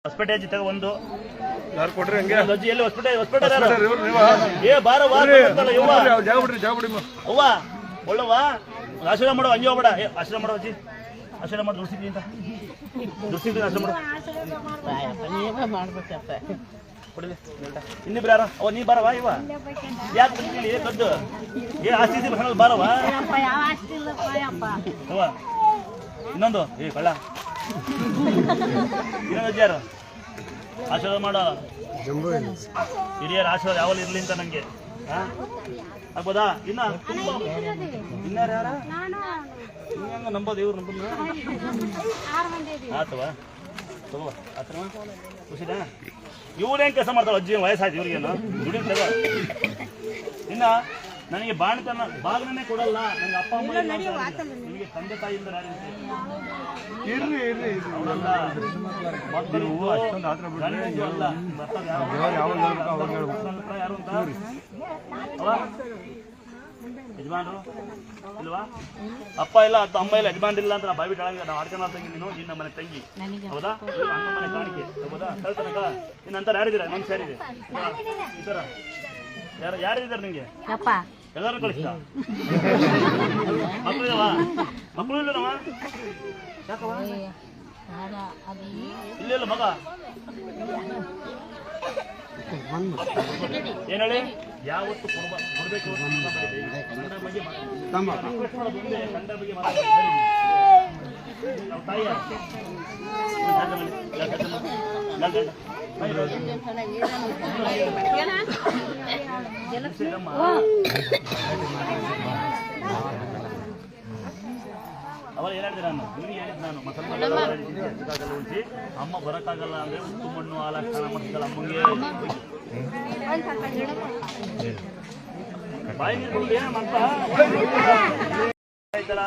ಹೊಸಪೇಟೆ ಅಜ್ಜಿ ತಗೋ ಒಂದು ಯಾರು ಕೊಡ್ರಿ ಹಂಗೆ ಅಜ್ಜಿ ಎಲ್ಲಿ ಹೊಸಪೇಟೆ ಏ ಬಾರ ಅವ್ವ ಒಳ್ಳವ ಆಶೀರ್ವಾದ ಮಾಡೋ ಹಂಗೆ ಹೋಗ್ಬೇಡ ಆಶೀರ್ವಾದ ಮಾಡೋ ಅಜ್ಜಿ ಆಶೀರ್ವಾದ ಮಾಡಿ ದುಡ್ಸಿದ್ವಿ ಅಂತ ದುಡ್ಸಿದ್ವಿ ಆಶೀರ್ವಾದ ಮಾಡ್ಬೇಕಪ್ಪ ಇನ್ನಿಬ್ರು ಯಾರ ಅವ ನೀ ಬಾರವಾ ಇವ ಯಾಕೆ ಬಂದಿಲ್ಲ ಕದ್ದು ಏ ಆಸ್ತಿ ಬಾರವಾ ಅವ್ವ ಇನ್ನೊಂದು ಏ ಕಳ್ಳ ಇನ್ನೊಂದು ಅಜ್ಜಿ ಯಾರು ಆಶೀರ್ವಾದ ಮಾಡೋ ಹಿರಿಯರ ಆಶೀರ್ವಾದ ಯಾವಲ್ಲ ಇರ್ಲಿ ಅಂತ ನಂಗೆ ಆಗ್ಬೋದಾ ಇನ್ನಾರು ಯಾರ ಹಂಗ ನಂಬೋದು ಇವ್ರು ನಂಬ ಆತವಾ ತಗೋ ಆತನ ಖುಷಿನಾ ಇವ್ರೇನು ಕೆಲಸ ಮಾಡ್ತಾವ ಅಜ್ಜಿ ವಯಸ್ಸಾಯ್ತು ಇವ್ರಿಗೇನು ದುಡಿದ ತಗೋ ಇನ್ನ ನನಗೆ ಬಾಗಿಲನ್ನೇ ಕೊಡಲ್ಲ ನನಗೆ ಅಪ್ಪ ಅಮ್ಮ ನಿಮಗೆ ತಂದೆ ತಾಯಿಯಿಂದ ಯಾರು ಅಂತ ಯಜಮಾನ್ರು ಇಲ್ವಾ ಅಪ್ಪ ಇಲ್ಲ ಅಮ್ಮ ಇಲ್ಲ ಯಜಮಾನ್ ಇಲ್ಲ ಅಂತ ಬಾವಿ ಕೆಳಗೆ ನಾವು ಆಡ್ಕೊಂಡು ತಂಗಿ ನೀನು ನಿನ್ನ ಮನೆ ತಂಗಿ ಹೌದಾ ಅಣ್ಣ ಮನೆ ಕಾಣಿಕೆ ಹೌದಾ ಕಳ್ತನಕ ಇನ್ನಂತರ ಯಾರಿದ್ದೀರಾ ಮನ್ಸು ಯಾರಿದೆ ಈ ಥರ ಯಾರಿದ್ದಾರೆ ನಿಂಗೆ ಎಲ್ಲರೂ ಕಳಿಸ್ತ ಮಕ್ಕಳು ಇದಾವ ಮಕ್ಕಳು ಇಲ್ಲನವ ಯಾಕವ ಇಲ್ಲ ಮಗ ಏನ್ ಹೇಳಿ ಯಾವತ್ತು ಕೊಡ್ಬೇಕು ಕನ್ನಡ ಬಗ್ಗೆ ಕನ್ನಡ ಬಗ್ಗೆ ತಾಯಿ ಅವಾಗ ಏನ್ ಹೇಳಿದೆ ನಾನು ಇವ್ರಿಗೆ ಹೇಳಿದ್ದು ನಾನು ಮಸಾಲೆ ಉಳಿಸಿ ಅಮ್ಮ ಬರೋಕ್ಕಾಗಲ್ಲ ಅಂದ್ರೆ ಉಪ್ಪು ಮಣ್ಣು ಹಾಲ ಸ್ನಾನ ಮಾಡ್ತಿದ್ದಲ್ಲ ಅಮ್ಮಂಗೆ ಬಾಯಿ ನೀರು ಏನ ಅಂತ ಆಯ್ತಲ್ಲ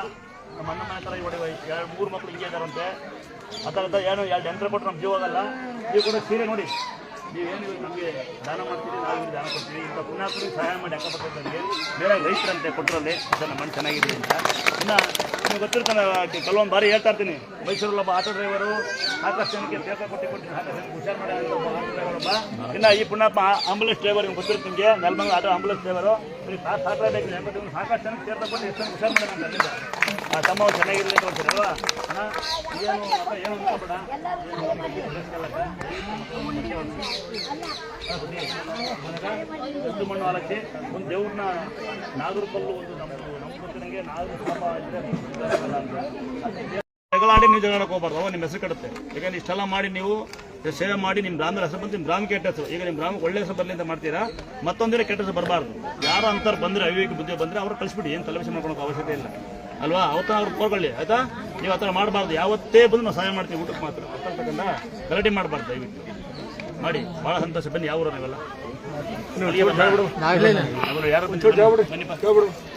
ನಮ್ಮ ಅಣ್ಣ ಮನೆ ಥರ ಹೊಡಿ 2-3 ಮಕ್ಕಳು ಹಿಂಗೆ ಇದ್ದಾರಂತೆ ಅದ ಏನು 2 ಯಂತ್ರ ಕೊಟ್ಟರೆ ನಮ್ಮ ಜೀವ ಆಗಲ್ಲ ನೀವು ಕೂಡ ಸೀರೆ ನೋಡಿ ನೀವೇನು ನಮಗೆ ದಾನ ಮಾಡ್ತೀರಿ ನಾವು ದಾನ ಕೊಡ್ತೀವಿ ಇಂಥ ಪುಣ್ಯಾತ್ಮರಿಗೆ ಸಹಾಯ ಮಾಡಿ ಅಕ್ಕಪಕ್ಕದವರಿಗೆ ಬೇರೆ ರೈತರಂತೆ ಕೊಟ್ಟರಲ್ಲಿ ಸರ್ ನಮ್ಮ ಮನೆ ಚೆನ್ನಾಗಿದೆ ಅಂತ ಇನ್ನು ನಿಮ್ಗೆ ಗೊತ್ತಿರ್ತಾನೆ ಕೆಲವೊಂದು ಬಾರಿ ಹೇಳ್ತಾ ಇರ್ತೀನಿ ಮೈಸೂರಲ್ಲಿ ಒಬ್ಬ ಆಟೋ ಡ್ರೈವರು ಆಕಾಶಕ್ಕೆ ತೀರ್ಥ ಕೊಟ್ಟಿದ್ದೀನಿ ಆಕಾಶಕ್ಕೆ ಹುಷಾರು ಮಾಡಿ ಒಬ್ಬ ಆಟೋ ಡ್ರೈವರ್ ಒಬ್ಬ ಇನ್ನು ಈ ಪುಣ್ಯಾತ್ಮ ಆಂಬುಲೆನ್ಸ್ ಡ್ರೈವರ್ ನಿಮ್ಗೆ ಗೊತ್ತಿರುತ್ತೆ ನಿಮಗೆ ನೆಲಮಂಗ ಆಟೋ ಆಂಬುಲೆನ್ಸ್ ಡ್ರೈವರು ನೀವು ಸಾಕಾಗಬೇಕು ಯಾಕಂದ್ರೆ ಸಾಕಷ್ಟು ಜನಕ್ಕೆ ತೀರ್ಥ ಕೊಟ್ಟು ಎಷ್ಟು ಹುಷಾರು ಮಾಡಿ ಅಂತ ಅಲ್ಲಿಂದ ಆ ತಮ್ಮ ಚೆನ್ನಾಗಿರಲಿ ಅಂತ ಹೇಳ್ತಾರೆ ಅಲ್ವಾ ಅಣ್ಣ ಏನು ಏನು ಅನ್ಕೋಬೇಡ ಒಂದು ಮಣ್ಣು ಹಾಲಕ್ಕೆ ಒಂದು ದೇವ್ರನ್ನ ನಾಗರಕಲ್ಲು ಒಂದು ನಮ್ಮ ಗೊತ್ತಿರಂಗೆ ಜಗಳಾಡಿ ನೀವು ಜಗಳಕ್ಕೆ ಹೋಗ್ಬಾರ್ದು ಅವ ನಿಮ್ಮ ಹೆಸರು ಕೆಡುತ್ತೆ ಯಾಕಂದ್ರೆ ಇಷ್ಟೆಲ್ಲ ಮಾಡಿ ನೀವು ಸೇವೆ ಮಾಡಿ ನಿಮ್ಮ ಗ್ರಾಮದ ಹೆಸರು ಬಂದು ನಿಮ್ಮ ಗ್ರಾಮಕ್ಕೆ ಕೆಟ್ಟ ಹೆಸರು ಈಗ ನಿಮ್ಮ ಗ್ರಾಮಕ್ಕೆ ಒಳ್ಳೆ ಹೆಸರು ಬರಲಿ ಅಂತ ಮಾಡ್ತೀರಾ ಮತ್ತೊಂದಿನ ಕೆಟ್ಟ ಹೆಸರು ಬರಬಾರ್ದು ಯಾರು ಅಂತಾರೆ ಬಂದರೆ ಅವಿವೇಕ ಬುದ್ಧಿ ಬಂದರೆ ಅವ್ರು ಕಳಿಸ್ಬಿಡಿ ಏನು ತಲೆಬಿಸಿ ಮಾಡ್ಕೊಳಕ್ಕೆ ಅವಶ್ಯಕತೆ ಇಲ್ಲ ಅಲ್ವಾ ಅವತ್ತ ಅವ್ರು ಕೋರ್ಕೊಳ್ಳಿ ಆಯ್ತಾ ನೀವು ಆ ಥರ ಮಾಡಬಾರ್ದು ಯಾವತ್ತೇ ಬಂದು ನಾವು ಸಹಾಯ ಮಾಡ್ತೀವಿ ಊಟಕ್ಕೆ ಮಾತ್ರ ಅರ್ಥಕ್ಕಂದ ಗಲಾಟೆ ಮಾಡಬಾರ್ದು ದಯವಿಟ್ಟು ಮಾಡಿ ಭಾಳ ಸಂತೋಷ ಬನ್ನಿ ಯಾವ ಊರು ನೀವೆಲ್ಲ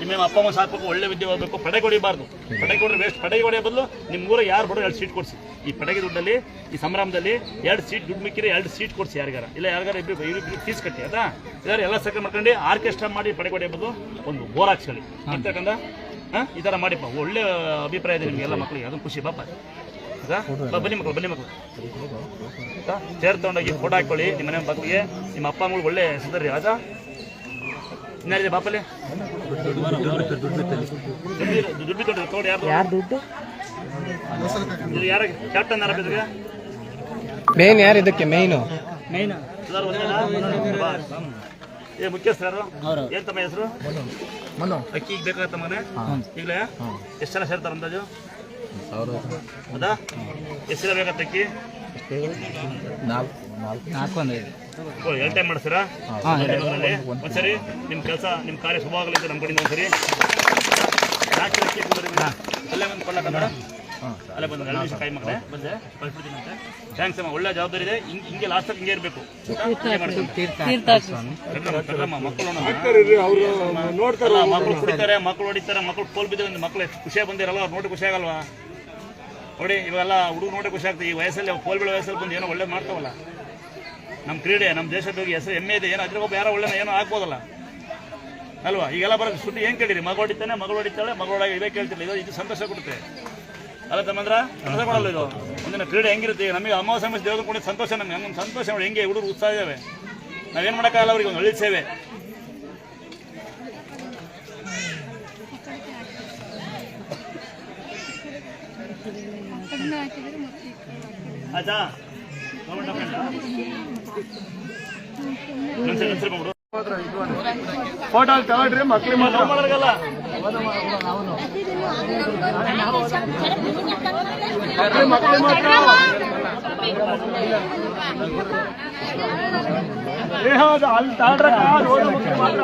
ನಿಮ್ಮ ಅಪ್ಪ ಅಮ್ಮ ಸಾಕಬೇಕು ಒಳ್ಳೆ ವಿದ್ಯೆ ಓದಬೇಕು ಪಡೆ ಹೊಡಿಬಾರ್ದು ಪಡೆ ಕೊಡ್ರೆ ವೇಸ್ಟ್ ಪಡೆ ಹೊಡೆಯೋ ಬದಲು ನಿಮ್ಮ ಊರಿಗೆ ಯಾರು ಬಡೋ 2 ಸೀಟ್ ಕೊಡಿಸಿ ಈ ಪಡೆಗೆ ದುಡ್ಡಲ್ಲಿ ಈ ಸಂಭ್ರಮದಲ್ಲಿ 2 ಸೀಟ್ ದುಡ್ಡು ಮಿಕ್ಕಿರಿ 2 ಸೀಟ್ ಕೊಡಿಸಿ ಯಾರಿಗಾರ ಇಲ್ಲ ಯಾರಿಗಾರ ಇಬ್ಬರು ಫೀಸ್ ಕಟ್ಟಿ ಆಯ್ತಾ ಇದಾರೆ ಎಲ್ಲ ಸಕ್ಕರೆ ಮಾಡ್ಕೊಂಡು ಆರ್ಕೆಸ್ಟ್ರಾ ಮಾಡಿ ಪಡೆ ಹೊಡೆಯೋ ಬದಲು ಒಂದು ಬೋರ್ ಹಾಕ್ಸ್ಕೊಳ್ಳಿ ಅಂತಕ್ಕಂಥ ಈ ಥರ ಮಾಡಿಪ್ಪ ಒಳ್ಳೆ ಅಭಿಪ್ರಾಯ ಇದೆ ನಿಮಗೆ ಎಲ್ಲ ಮಕ್ಕಳಿಗೆ ಅದನ್ನು ಖುಷಿ ಬಾಪ ಬನ್ನಿ ಮಕ್ಕಳು ಚೇರ್ ತೊಗೊಂಡೋಗಿ ಫೋಟೋ ಹಾಕೊಳ್ಳಿ ನಿಮ್ಮ ಮನೆ ಮಕ್ಕಳಿಗೆ ನಿಮ್ಮ ಅಪ್ಪ ಅಮ್ಮಗಳು ಒಳ್ಳೆ ಹೆಸರು ರಾಜಾ ಇನ್ನಾರಿದೆ ಬಾಪಲ್ಲಿ ದುಡ್ಡು ಕೊಟ್ಟರು ತೋಡಿ ಯಾರು ಯಾರ ಕ್ಯಾಪ್ಟನ್ ಯಾರ ಇದಕ್ಕೆ ಮೇನ್ ಯಾರು ಇದಕ್ಕೆ ಮೇಯ್ನು ಏ ಮುಖ್ಯಸ್ಥರು ಏನ್ ತಮ್ಮ ಹೆಸರು ಅಕ್ಕಿ ಈಗ ಬೇಕಾಗತ್ತ ಮನೆ ಈಗಲೇ ಎಷ್ಟು ಜನ ಸೇರ್ತಾರೆ ಅಂದಾಜು ಹೌದಾ ಎಷ್ಟು ಜನ ಬೇಕಾಗತ್ತ ಅಕ್ಕಿ 2 ಟೈಮ್ ಮಾಡಿಸ್ತೀರಾ ಒಂದ್ಸರಿ ನಿಮ್ಮ ಕೆಲಸ ನಿಮ್ಮ ಕಾರ್ಯ ಶುಭವಾಗಲಿ ಅಂತ ನಮ್ಮ ಕಡೆಯಿಂದ ಒಂದ್ಸರಿ ಅಲ್ಲೇ ಬಂದು ಕೊಳ್ಳಕ್ಕಂತ ಅಲ್ಲೇ ಬಂದು 2 ನಿಮಿಷ ಕೈ ಮಕ್ಕಳೇ ಬಂದೆ ಕಳ್ಸ್ಬಿಡ್ತೀನಂತೆ ಥ್ಯಾಂಕ್ಸ್ ಅಮ್ಮ ಒಳ್ಳೆ ಜವಾಬ್ದಾರಿ ಇದೆ ಹಿಂಗೆ ಲಾಸ್ಟಾಗಿ ಹಿಂಗೆ ಇರಬೇಕು ಮಕ್ಕಳು ಕುಡಿತಾರೆ ಮಕ್ಕಳು ಹೊಡಿತಾರೆ ಮಕ್ಕಳು ಪೋಲ್ ಬಿದ್ದರೆ ಮಕ್ಕಳು ಖುಷಿಯಾಗಿ ಬಂದಿರಲ್ಲ ಅವ್ರು ನೋಡಿ ಖುಷಿ ಆಗಲ್ವಾ ನೋಡಿ ಇವೆಲ್ಲ ಹುಡುಗ ನೋಡಿ ಖುಷಿ ಆಗ್ತದೆ ಈ ವಯಸ್ಸಲ್ಲಿ ಪೋಲ್ ಬೀಳೋ ವಯಸ್ಸಲ್ಲಿ ಬಂದು ಏನೋ ಒಳ್ಳೆ ಮಾಡ್ತಾವಲ್ಲ ನಮ್ಮ ಕ್ರೀಡೆ ನಮ್ಮ ದೇಶದ ಬಗ್ಗೆ ಹೆಸರು ಹೆಮ್ಮೆ ಇದೆ ಏನೋ ಅದ್ರ ಒಬ್ಬ ಯಾರೋ ಒಳ್ಳೆ ಏನೋ ಆಗ್ಬೋದಲ್ಲ ಅಲ್ವಾ ಈಗೆಲ್ಲ ಬರೋದು ಸುದ್ದಿ ಏನು ಕೇಳಿರಿ ಮಗ ಹೊಡಿತಾನೆ ಮಗಳು ಹೊಡಿತಾಳೆ ಮಗಳೊಳಗೆ ಇವೇ ಕೇಳ್ತಿಲ್ಲ ಇದು ಸಂತೋಷ ಕೊಡುತ್ತೆ ಅಲ್ಲ ತಮ್ಮಂದ್ರ ಕೆಲಸ ಮಾಡಲ್ಲ ಇದು ಮುಂದಿನ ಕ್ರೀಡೆ ಹೆಂಗಿರುತ್ತೆ ಈಗ ನಮಗೆ ಅಮಾವಾಸ್ಯೆ ದೇವರ ಕೂಡ ಸಂತೋಷ, ನಮ್ಗೆ ಹಂಗೊಂದು ಸಂತೋಷ ನೋಡಿ, ಹೆಂಗೆ ಹುಡುಗರು ಉತ್ಸಾಹ ಇದ್ದಾವೆ. ನಾವೇನು ಮಾಡೋಕ್ಕಾಗಲ್ಲ, ಅವ್ರಿಗೆ ಒಂದು ಒಳ್ಳೆ ಸೇವೆ. ಆಯ್ತಾ ಫೋಟೋ ತಗೊಳ್ರಿ, ಮಕ್ಳಿಗೆ ಮಾತ್ರ ಮಾಡೋಲ್ಲ. ಮಕ್ಳಿಗೆ ಮಾತ್ರ ಅಲ್ಲಿ ತಾಳ್ರಕ್ಕ, ಮಾತ್ರ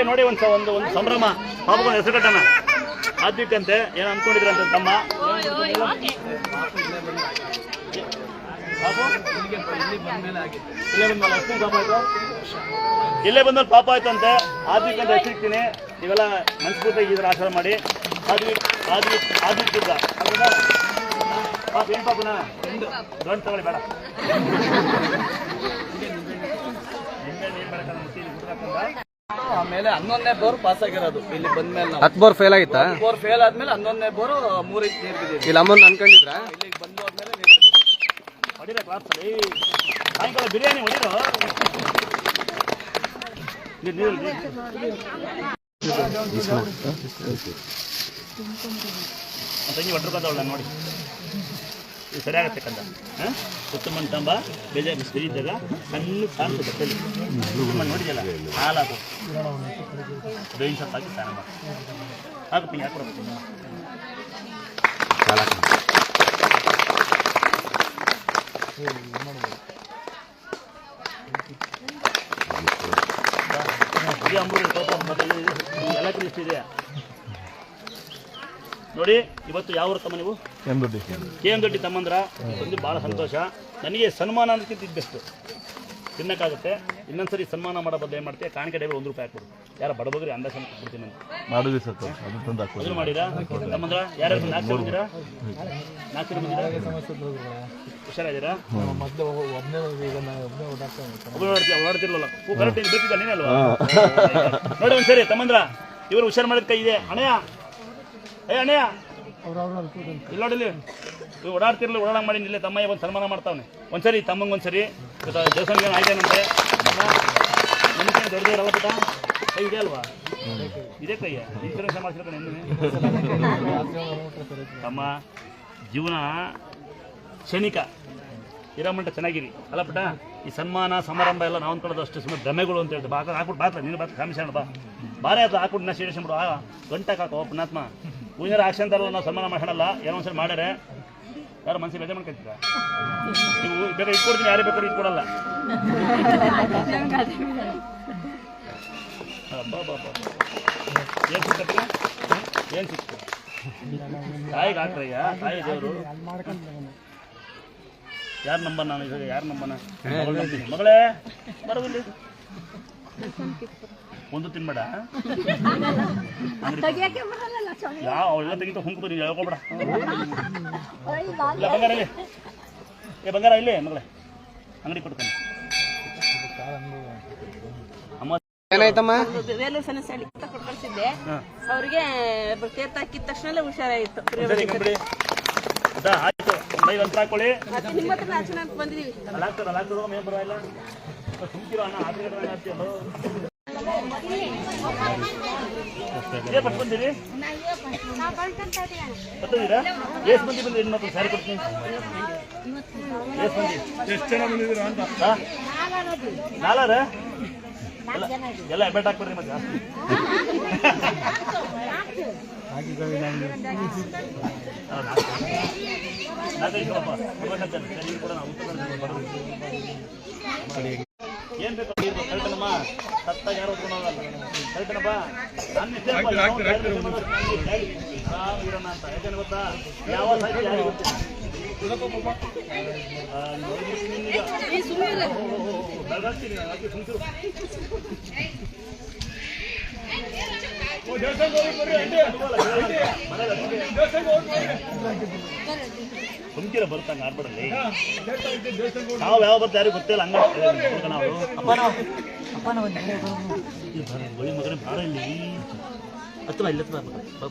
ನೋಡಿ ಒಂದು ಸಂಭ್ರಮ. ಪಾಪಗೊಂದು ಹೆಸರು ಕಟ್ಟಣ ಆದ್ಯಕ್ಕಂತೆ ಏನು ಅನ್ಕೊಂಡಿದ್ರಂತೆ ತಮ್ಮ. ಇಲ್ಲೇ ಬಂದ್ಮೇಲೆ ಪಾಪ ಆಯ್ತಂತೆ. ಆದ್ಯಕ್ಕಂತ ಹೆಸರಿಕ್ತೀನಿ, ನೀವೆಲ್ಲ ಮನಸ್ಫೂರ್ತಿಯಾಗಿ ಇದ್ರ ಆಚಾರ ಮಾಡಿ. ಆದಿತ್ಯ ಪಾಪ ಏನು ಪಾಪನ ದೊಡ್ಡ ತಗೊಳ್ಳಿ ಬೇಡ. ಆಮೇಲೆ 11ನೇ ಬೋರ್ ಪಾಸ್ ಆಗಿರೋದು ಇಲ್ಲಿ ಬಂದ್ಮೇಲೆ. 10 ಬೋರ್ ಫೇಲ್ ಆಗಿತ್ತಾ? ಬೋರ್ ಫೇಲ್ ಆದ್ಮೇಲೆ 11ನೇ ಬೋರ್ 3 ಇಂಚ್ ನೀರು ಬಿದ್ದಿದೆ. ಇಲ್ಲಿ ಅಮ್ಮನ್ ಅನ್ಕೊಂಡಿದ್ರಾ? ಇಲ್ಲಿಗೆ ಬಂದೋದ್ಮೇಲೆ ನೀರು ಹೊಡಿರ ಕ್ಲಾಸಲ್ಲಿ ಸಾಯಂಕಾಲ ಬಿರಿಯಾನಿ ಹೊಡಿರೋ. ತಂಗಿ ಹೊಟ್ರಕಂದವಳ ನೋಡಿ, ಇದು ಸರಿಯಾಗತ್ತೆ ಕಂದ. ಉತ್ತಮನ್ ತಂಬ ಬೇಜಾರು ಬಿರಿದಾಗ ಸಣ್ಣ ಕಾಣಿಸುತ್ತೆ ಬಟ್ಟೆಲಿ. ಉತ್ತಮನ್ ನೋಡಿದಲ್ಲ, ಹಾಲು ಹಾಕು, ಬೇವಿನ ಸೊಪ್ಪು ಹಾಕಿ ಸ್ನಾನ ಮಾಡಿ ಹಾಕಪ್ಪ. ಯಾಕೆ ಕೊಡ್ತೀನಿ ಎಲ್ಲ ತಿಳಿಸ್ತಿದೆ ನೋಡಿ. ಇವತ್ತು ಯಾವ ಊರು ತಮ್ಮ ನೀವು? KM ದೊಡ್ಡಿ ತಮ್ಮಂದ್ರ. ಒಂದು ಭಾಳ ಸಂತೋಷ. ನನಗೆ ಸನ್ಮಾನ ಅನ್ನೋದಕ್ಕಿಂತ ಇದ್ದಷ್ಟು ತಿನ್ನಕ್ಕಾಗುತ್ತೆ. ಇನ್ನೊಂದ್ಸರಿ ಸನ್ಮಾನ ಮಾಡೋ ಬದಲು ಏನು ಮಾಡ್ತೀಯ, ಕಾಣಿಕೆ ಡೈವರ್ 1 ರೂಪಾಯಿ ಹಾಕ್ಬಿಡು. ಯಾರ ಬಡಬಗ್ರಿ ಅಂದಾಜು ಕೊಡ್ತೀನಿ ಅಂತ ಮಾಡಿದ್ವಿ ಸರ್. ಮೊದಲು ಮಾಡಿರಾ ತಮ್ಮಂದ್ರ? ಯಾರು 4 ಜನ ಬಂದಿರಾ? 4 ಜನ ಬಂದಿರಾ? ಹುಷಾರಾಗಿದ್ದೀರಾ? ಓಡಾಡ್ತಿರ್ಲಲ್ಲ ಕರೆಕ್ಟ್ ಬೇಕಿದ್ದ ನೀನೇ ಅಲ್ವಾ? ನೋಡಿ ಒಂದ್ಸರಿ ತಮ್ಮಂದ್ರ, ಇವರು ಹುಷಾರು ಮಾಡಿದ ಕೈ ಇದೆ. ಅಣ್ಣಯ್ಯ ಅಣ್ಣಯ್ಯ ಇಲ್ಲಿ ನೋಡಿಲ್ಲಿ, ಇವು ಓಡಾಡ್ತಿರ್ಲಿ, ಓಡಾಡಂಗೆ ಮಾಡಿ ಇಲ್ಲೇ ತಮ್ಮಯ್ಯ ಒಂದು ಸನ್ಮಾನ ಮಾಡ್ತಾವನೆ. ಒಂದ್ಸರಿ ತಮ್ಮಂಗೆ ಒಂದ್ಸರಿ ದೇವಸ್ಥಾನಕ್ಕೆ ಏನು ಆಯ್ತೇನಂತೆ. ನಮಗೆ ದೊಡ್ಡದೇವರಲ್ಲ ಪುಟ ಕೈ ಇದೆ ಅಲ್ವಾ? ಇದೇ ಕೈಯ ಇನ್ಸೂರೆನ್ಸ್ ಮಾಡಿಸ್ಬೇಕು ಹೆಣ್ಣು. ತಮ್ಮ ಜೀವನ ಕ್ಷಣಿಕ, ಇರಮಂಟ ಚೆನ್ನಾಗಿರಿ ಅಲ್ಲ ಪುಟ. ಈ ಸನ್ಮಾನ ಸಮಾರಂಭ ಎಲ್ಲ ನಾವು ಅಂದ್ಕೊಳ್ಳೋದು ಅಷ್ಟು ಸುಮ್ಮನೆ ಭ್ರಮೆಗಳು ಅಂತ ಹೇಳ್ತೀವಿ. ಹಾಕ್ಬಿಟ್ಟು ಬಾತ್ರ ನೀನು ಬಾತ್ರ ಕಾಮಿಸೋಣ ಬಾ ಬಾರೇ ಆಯ್ತು ಹಾಕ್ಬಿಟ್ಟು ನಾ ಸೇರಿಸಿ ಬಿಡು. ಗಂಟೆ ಹಾಕೋ ಪುಣ್ಯಾತ್ಮ ಪೂಜಾರ ಆಕ್ಷಂತಾರಲ್ಲ, ನಾವು ಸನ್ಮಾನ ಮಾಡೋಲ್ಲ. ಏನೋ ಒಂದ್ಸರಿ ಮಾಡ್ಯಾರೆ, ಯಾರು ಮನಸ್ಸಿಗೆ ಬೇಜಾರು ಮಾಡ್ಕೊತೀರ ನೀವು. ಬೇಕಾದ್ರೆ ಇಟ್ಕೊಡ್ತೀನಿ, ಯಾರೇ ಬೇಕಾದ್ರೂ ಇಟ್ಕೊಡಲ್ಲ. ಏನು ಸಿಕ್ಕತ್ತೀರ? ಏನು ಸಿಕ್ತು? ತಾಯಿಗೆ ಹಾಕ್ರಯ್ಯ, ತಾಯಿ ದೇವರು. ಯಾರು ನಂಬರ್? ನಾನು ಇವಾಗ ಯಾರು ನಂಬನ? ಮಗಳೇ ಬರೋದಿಲ್ಲ, ಒಂದು ತಿನ್ಬೇಡ. ಯಾವ ಅವಳೆಲ್ಲ ತೆಗಿತ ಹುಂಕು ನೀನು ಹೇಳ್ಕೊಬೇಡ. ಇಲ್ಲ ಬಂಗಾರ ಇಲ್ಲಿ, ಬಂಗಾರ ಇಲ್ಲಿ ಮಗಳೇ, ಅಂಗಡಿ ಕೊಡ್ತಾನೆ. ಏನಾಯ್ತಮ್ಮ? ವೇಲೂಸನ ಕಳಿಸಿದ್ದೆ ಅವ್ರಿಗೆ ತೀರ್ಥ ಹಾಕಿದ ತಕ್ಷಣ ಹುಷಾರಾಯಿತು. ಆಯ್ತು, ಅಂತ ಹಾಕೊಳ್ಳಿ. ನಿಮ್ಮ ಹತ್ರ ನಾಚನ ಅಂತ ಬಂದಿದ್ದೀವಿ. ಅಲ್ಲಾಗ್ತದೋ ಮೇನ್ ಬರೋಲ್ಲ. ಸುಮ್ಕಿರೋ ಅಣ್ಣ ಆಟಗಾರ ಆಗ್ತೀವಲ್ಲ. ಬಸ್ ಬಂದಿರಿ? ಬರ್ತಿದ್ದೀರಾ? ಎಷ್ಟು ಮಂದಿ ಬಂದಿರಿ? ಹೆಣ್ಮಕ್ಳು ಸ್ಯಾರಿ ಕೊಡ್ತೀನಿ. ಎಷ್ಟು ಮಂದಿ? ಎಷ್ಟು ಜನ ಬಂದಿದ್ದೀರ ಅಂತ? 4 ಎಲ್ಲ ಬೆಟ್ ಹಾಕ್ಬಿಡ್ರಿ ಮತ್ತೆ. ಏನ್ ಬೇಕು ಕರೆಕ್ಟನಮ್ಮ? ಸತ್ತಾಗ ಯಾರು ಹೋಗೋಲ್ಲ ಕರೆಕ್ಟನಪ್ಪ. ನನ್ನ ಇರೋಣ ಅಂತ ಯಾಕಂದ್ರೆ ಗೊತ್ತಾ, ಯಾವ ಸಾಧ್ಯ ಯಾರಿಗೆ ಗೊತ್ತಿಲ್ಲ. ಬೆಳಗಾಗ್ತೀನಿ ಸುಮ್ಕಿರ ಬರ್ತಂಗ ಆಡ್ಬಿಡಲಿ ನಾವು ಯಾವ ಬರ್ತಾ ಯಾರಿಗೂ ಗೊತ್ತಿಲ್ಲ ಹಂಗ ಬಳಿ ಮಗನೇ ಭಾಳ ಇಲ್ಲಿ ಹತ್ತು